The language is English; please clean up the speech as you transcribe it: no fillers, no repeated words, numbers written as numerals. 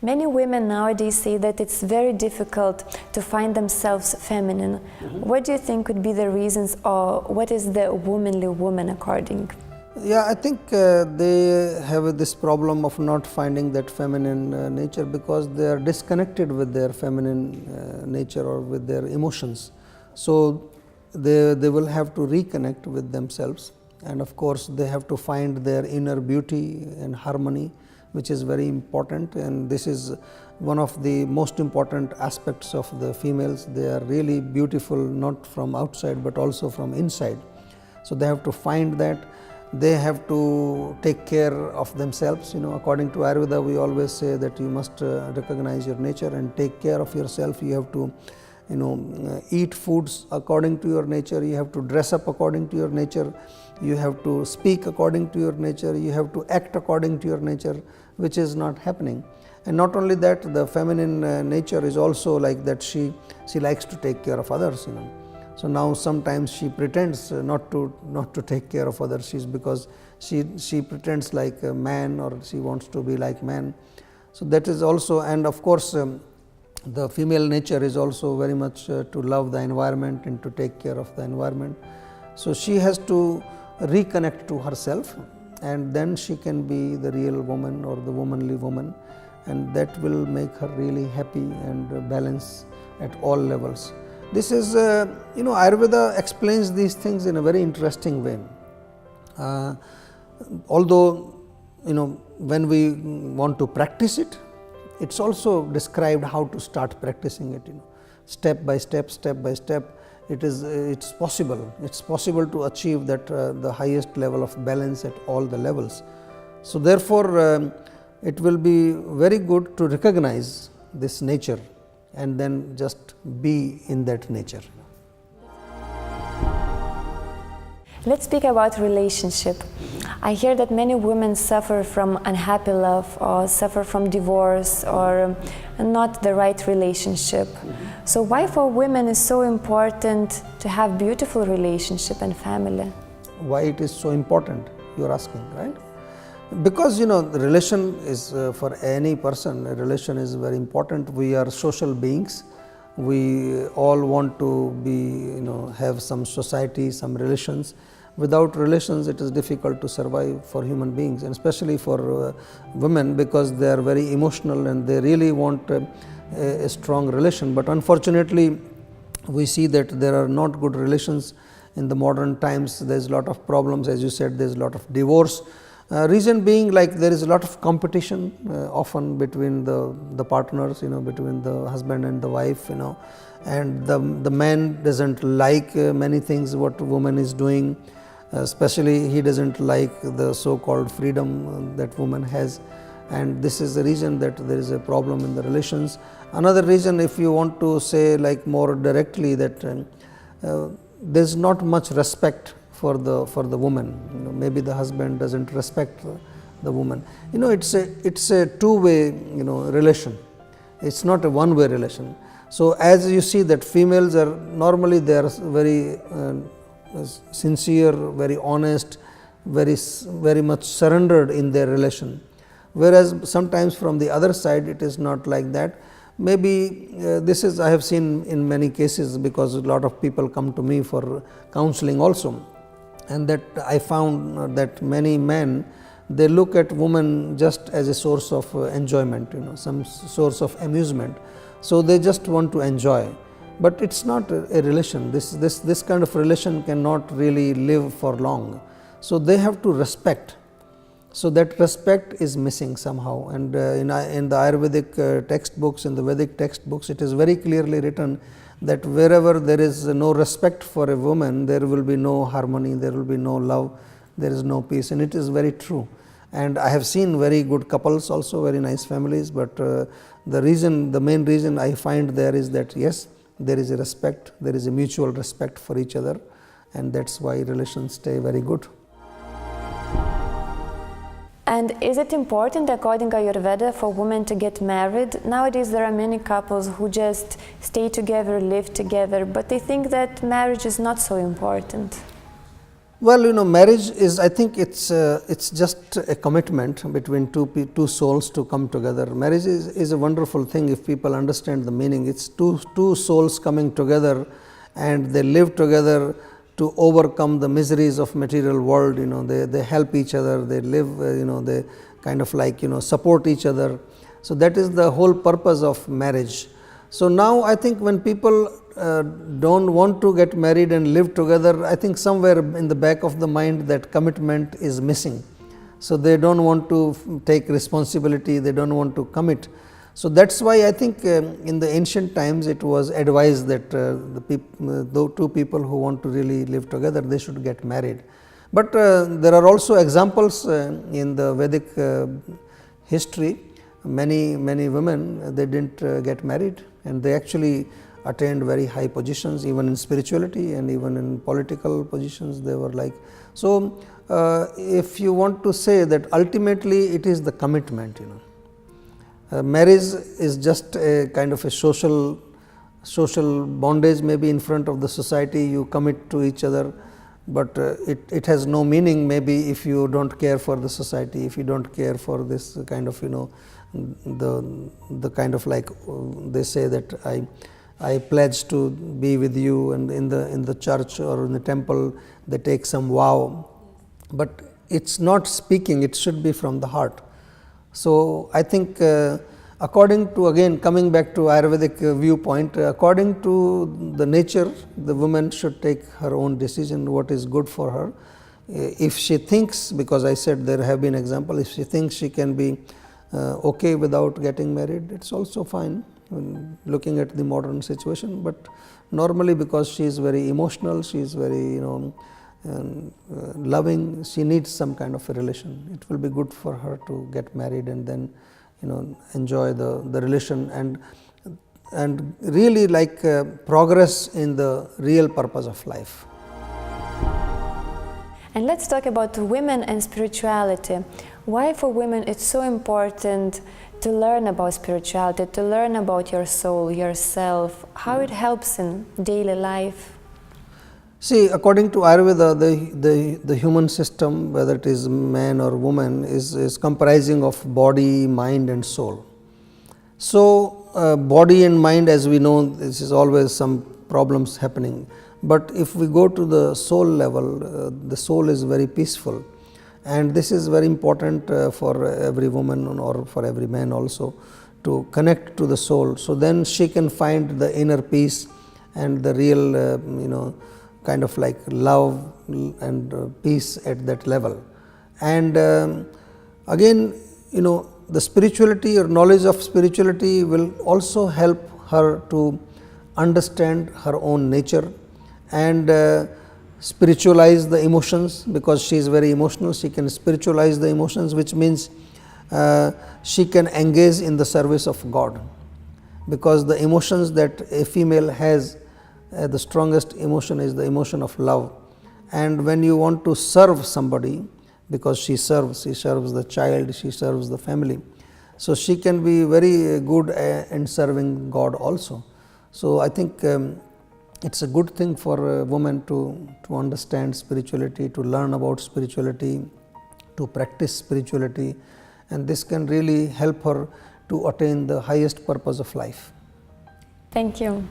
Many women nowadays say that it's very difficult to find themselves feminine. What do you think could be the reasons, or what is the womanly woman according? Yeah, I think they have this problem of not finding that feminine nature because they are disconnected with their feminine nature or with their emotions. So they will have to reconnect with themselves, and of course they have to find their inner beauty and harmony, which is very important, and this is one of the most important aspects of the females. They are really beautiful not from outside but also from inside. So they have to find that. They have to take care of themselves. According to Ayurveda, we always say that you must recognize your nature and take care of yourself. You have to eat foods according to your nature, you have to dress up according to your nature, you have to speak according to your nature, you have to act according to your nature, which is not happening. And not only that, the feminine nature is also like that, she likes to take care of others. So now sometimes she pretends not to take care of others, because she pretends like a man, or she wants to be like man. So that is also, and of course the female nature is also very much to love the environment and to take care of the environment. So she has to reconnect to herself, and then she can be the real woman or the womanly woman, and that will make her really happy and balance at all levels. This is, Ayurveda explains these things in a very interesting way. Although, when we want to practice it, it's also described how to start practicing it. Step by step, step by step. It's possible. It's possible to achieve that the highest level of balance at all the levels. So therefore, it will be very good to recognize this nature and then just be in that nature. Let's speak about relationship. I hear that many women suffer from unhappy love, or suffer from divorce, or not the right relationship. So why for women is so important to have beautiful relationship and family? Why it is so important, you are asking, right? Because the relation is for any person, a relation is very important. We are social beings. We all want to be, have some society, some relations. Without relations, it is difficult to survive for human beings, and especially for women, because they are very emotional and they really want a strong relation. But unfortunately, we see that there are not good relations in the modern times. There is a lot of problems, as you said, there is a lot of divorce. Reason being, like, there is a lot of competition often between the partners, between the husband and the wife, and the man doesn't like many things what woman is doing. Especially he doesn't like the so-called freedom that woman has, and this is the reason that there is a problem in the relations. Another reason, if you want to say like more directly, that there is not much respect for the woman. Maybe the husband doesn't respect the woman. It's a two-way relation. It's not a one-way relation. So as you see that females are normally, they are very sincere, very honest, very much surrendered in their relation, whereas sometimes from the other side it is not like that. Maybe this is, I have seen in many cases, because a lot of people come to me for counseling also, and that I found that many men, they look at women just as a source of enjoyment, some source of amusement. So they just want to enjoy. But it's not a relation. This kind of relation cannot really live for long. So they have to respect. So that respect is missing somehow. And in the Ayurvedic textbooks, in the Vedic textbooks, it is very clearly written that wherever there is no respect for a woman, there will be no harmony, there will be no love, there is no peace. And it is very true. And I have seen very good couples also, very nice families. But the main reason I find there is that, yes, there is a respect, there is a mutual respect for each other, and that's why relations stay very good. And is it important, according to Ayurveda, for women to get married? Nowadays there are many couples who just stay together, live together, but they think that marriage is not so important. Well, marriage is, I think it's just a commitment between two souls to come together. Marriage is a wonderful thing if people understand the meaning. It's two souls coming together, and they live together to overcome the miseries of material world. They help each other, they live, they kind of like support each other. So that is the whole purpose of marriage. So now I think when people don't want to get married and live together, I think somewhere in the back of the mind that commitment is missing. So they don't want to take responsibility, they don't want to commit. So that's why I think in the ancient times it was advised that the two people who want to really live together, they should get married. But there are also examples in the Vedic history. Many women, they didn't get married, and they actually attained very high positions, even in spirituality and even in political positions. They were like, so if you want to say that ultimately it is the commitment, marriage is just a kind of a social bondage, maybe in front of the society you commit to each other, but it has no meaning maybe if you don't care for the society, if you don't care for this kind of the kind of like they say that I pledge to be with you, and in the church or in the temple they take some vow, but it's not speaking, it should be from the heart. So I think according to, again coming back to Ayurvedic viewpoint, according to the nature, the woman should take her own decision what is good for her. If she thinks, because I said there have been examples, if she thinks she can be okay without getting married, it's also fine, looking at the modern situation. But normally, because she is very emotional, she is very loving, she needs some kind of a relation. It will be good for her to get married and then enjoy the relation and really like progress in the real purpose of life. And let's talk about women and spirituality. Why for women it's so important to learn about spirituality, to learn about your soul, yourself, how it helps in daily life? See, according to Ayurveda, the human system, whether it is man or woman, is comprising of body, mind and soul. So, body and mind, as we know, this is always some problems happening. But if we go to the soul level, the soul is very peaceful, and this is very important for every woman or for every man also, to connect to the soul. So then she can find the inner peace and the real kind of like love and peace at that level. And again, the spirituality or knowledge of spirituality will also help her to understand her own nature and spiritualize the emotions, because she is very emotional. She can spiritualize the emotions, which means she can engage in the service of God, because the emotions that a female has, the strongest emotion is the emotion of love. And when you want to serve somebody, because she serves the child, she serves the family, so she can be very good in serving God also. So I think it's a good thing for a woman to understand spirituality, to learn about spirituality, to practice spirituality, and this can really help her to attain the highest purpose of life. Thank you.